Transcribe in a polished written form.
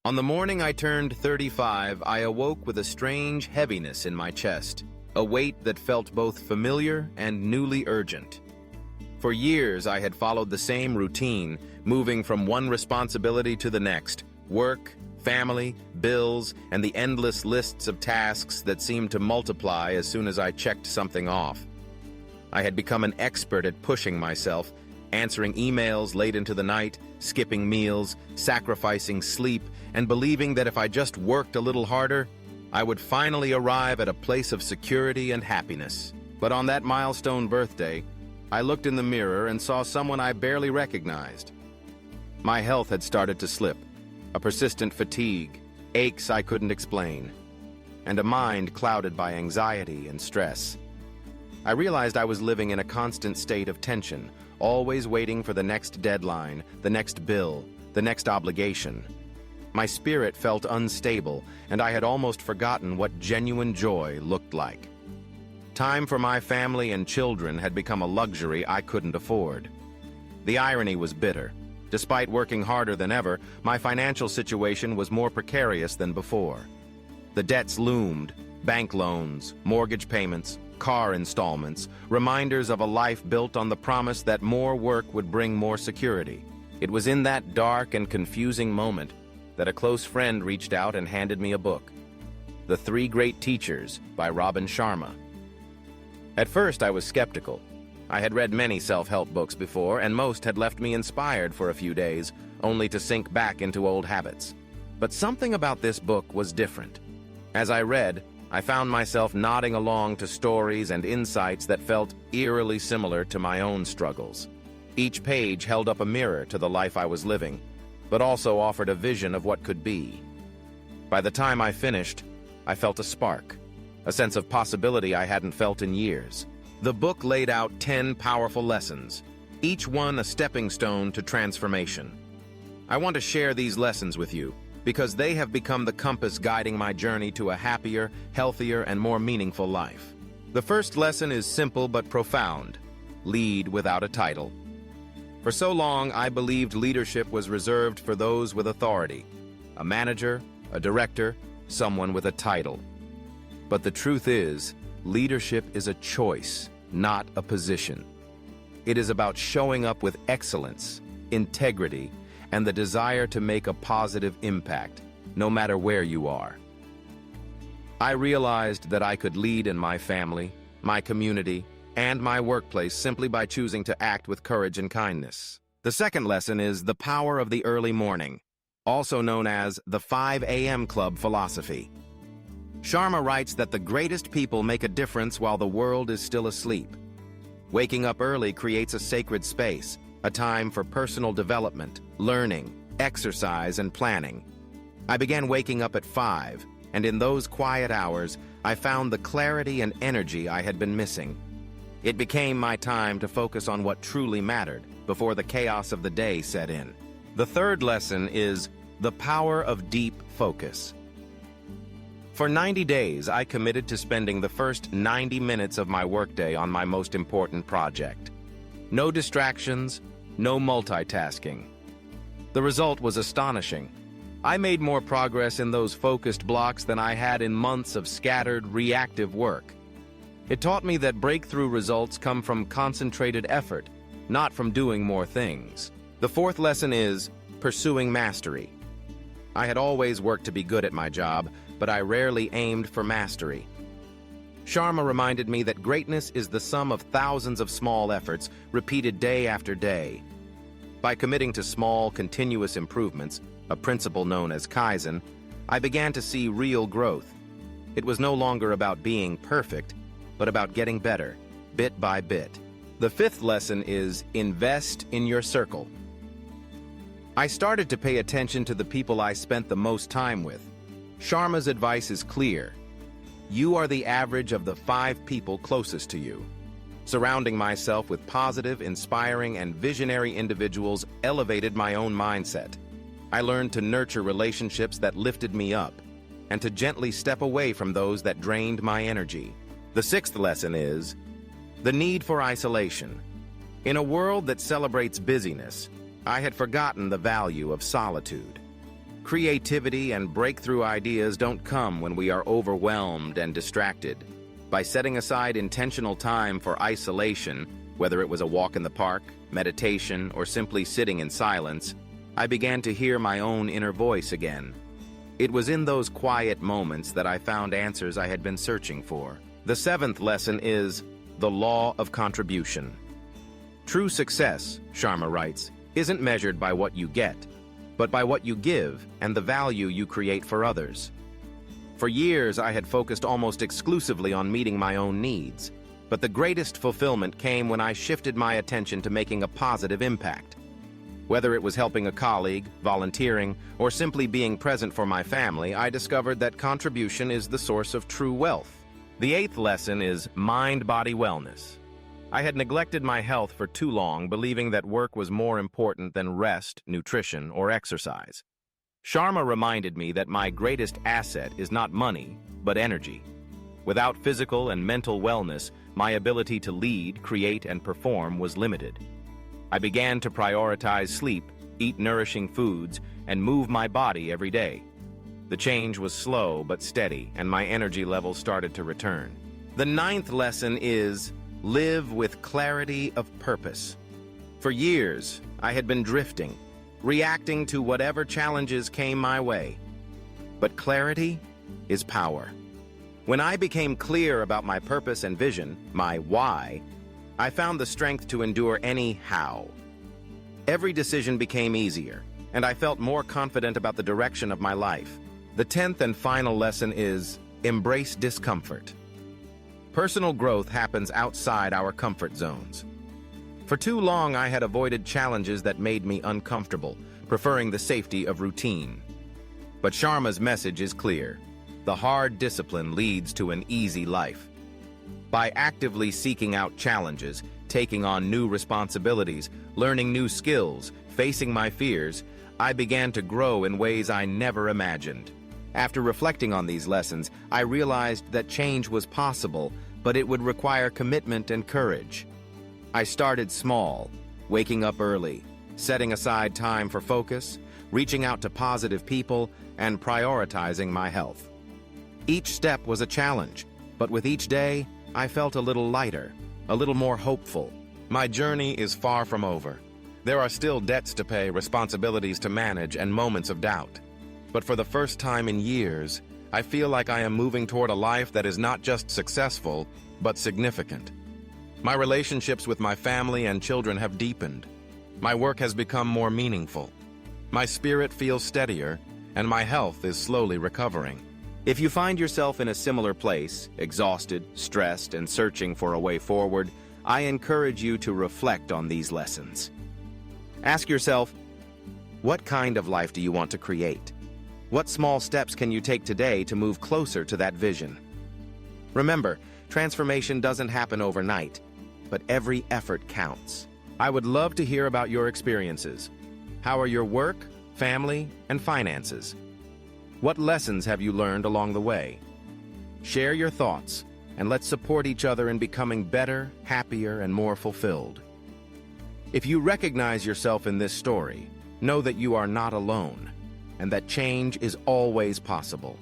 On the morning I turned 35, I awoke with a strange heaviness in my chest, a weight that felt both familiar and newly urgent. For years, I had followed the same routine, moving from one responsibility to the next: work, family, bills, and the endless lists of tasks that seemed to multiply as soon as I checked something off. I had become an expert at pushing myself, answering emails late into the night, skipping meals, sacrificing sleep, and believing that if I just worked a little harder, I would finally arrive at a place of security and happiness. But on that milestone birthday, I looked in the mirror and saw someone I barely recognized. My health had started to slip, a persistent fatigue, aches I couldn't explain, and a mind clouded by anxiety and stress. I realized I was living in a constant state of tension, always waiting for the next deadline, the next bill, the next obligation. My spirit felt unstable, and I had almost forgotten what genuine joy looked like. Time for my family and children had become a luxury I couldn't afford. The irony was bitter. Despite working harder than ever, my financial situation was more precarious than before. The debts loomed: bank loans, mortgage payments, car installments, reminders of a life built on the promise that more work would bring more security. It was in that dark and confusing moment that a close friend reached out and handed me a book, The Three Great Teachers by Sharma. At first, I was skeptical. I had read many self-help books before, and most had left me inspired for a few days, only to sink back into old habits. But something about this book was different. As I read, I found myself nodding along to stories and insights that felt eerily similar to my own struggles. Each page held up a mirror to the life I was living, but also offered a vision of what could be. By the time I finished, I felt a spark, a sense of possibility I hadn't felt in years. The book laid out 10 powerful lessons, each one a stepping stone to transformation. I want to share these lessons with you, because they have become the compass guiding my journey to a happier, healthier, and more meaningful life. The first lesson is simple but profound: lead without a title. For so long, I believed leadership was reserved for those with authority: a manager, a director, someone with a title. But the truth is, leadership is a choice, not a position. It is about showing up with excellence, integrity, and the desire to make a positive impact, no matter where you are. I realized that I could lead in my family, my community, and my workplace simply by choosing to act with courage and kindness. The second lesson is the power of the early morning, also known as the 5 a.m. Club philosophy. Sharma writes that the greatest people make a difference while the world is still asleep. Waking up early creates a sacred space, a time for personal development, learning, exercise, and planning. I began waking up at 5, and in those quiet hours, I found the clarity and energy I had been missing. It became my time to focus on what truly mattered before the chaos of the day set in. The third lesson is the power of deep focus. For 90 days, I committed to spending the first 90 minutes of my workday on my most important project. No distractions, no multitasking. The result was astonishing. I made more progress in those focused blocks than I had in months of scattered, reactive work. It taught me that breakthrough results come from concentrated effort, not from doing more things. The fourth lesson is pursuing mastery. I had always worked to be good at my job, but I rarely aimed for mastery. Sharma reminded me that greatness is the sum of thousands of small efforts repeated day after day. By committing to small, continuous improvements, a principle known as Kaizen, I began to see real growth. It was no longer about being perfect, but about getting better, bit by bit. The fifth lesson is invest in your circle. I started to pay attention to the people I spent the most time with. Sharma's advice is clear. You are the average of the 5 people closest to you. Surrounding myself with positive, inspiring, and visionary individuals elevated my own mindset. I learned to nurture relationships that lifted me up, and to gently step away from those that drained my energy. The sixth lesson is the need for isolation. In a world that celebrates busyness, I had forgotten the value of solitude. Creativity and breakthrough ideas don't come when we are overwhelmed and distracted. By setting aside intentional time for isolation, whether it was a walk in the park, meditation, or simply sitting in silence, I began to hear my own inner voice again. It was in those quiet moments that I found answers I had been searching for. The seventh lesson is the law of contribution. True success, Sharma writes, isn't measured by what you get, but by what you give and the value you create for others. For years, I had focused almost exclusively on meeting my own needs, but the greatest fulfillment came when I shifted my attention to making a positive impact. Whether it was helping a colleague, volunteering, or simply being present for my family, I discovered that contribution is the source of true wealth. The eighth lesson is mind-body wellness. I had neglected my health for too long, believing that work was more important than rest, nutrition, or exercise. Sharma reminded me that my greatest asset is not money, but energy. Without physical and mental wellness, my ability to lead, create, and perform was limited. I began to prioritize sleep, eat nourishing foods, and move my body every day. The change was slow but steady, and my energy levels started to return. The ninth lesson is live with clarity of purpose. For years, I had been drifting, reacting to whatever challenges came my way. But clarity is power. When I became clear about my purpose and vision, my why, I found the strength to endure any how. Every decision became easier, and I felt more confident about the direction of my life. The 10th and final lesson is embrace discomfort. Personal growth happens outside our comfort zones. For too long, I had avoided challenges that made me uncomfortable, preferring the safety of routine. But Sharma's message is clear. The hard discipline leads to an easy life. By actively seeking out challenges, taking on new responsibilities, learning new skills, facing my fears, I began to grow in ways I never imagined. After reflecting on these lessons, I realized that change was possible, but it would require commitment and courage. I started small, waking up early, setting aside time for focus, reaching out to positive people, and prioritizing my health. Each step was a challenge, but with each day, I felt a little lighter, a little more hopeful. My journey is far from over. There are still debts to pay, responsibilities to manage, and moments of doubt. But for the first time in years, I feel like I am moving toward a life that is not just successful, but significant. My relationships with my family and children have deepened. My work has become more meaningful. My spirit feels steadier, and my health is slowly recovering. If you find yourself in a similar place, exhausted, stressed, and searching for a way forward, I encourage you to reflect on these lessons. Ask yourself, what kind of life do you want to create? What small steps can you take today to move closer to that vision? Remember, transformation doesn't happen overnight, but every effort counts. I would love to hear about your experiences. How are your work, family, and finances? What lessons have you learned along the way? Share your thoughts, and let's support each other in becoming better, happier, and more fulfilled. If you recognize yourself in this story, know that you are not alone, and that change is always possible.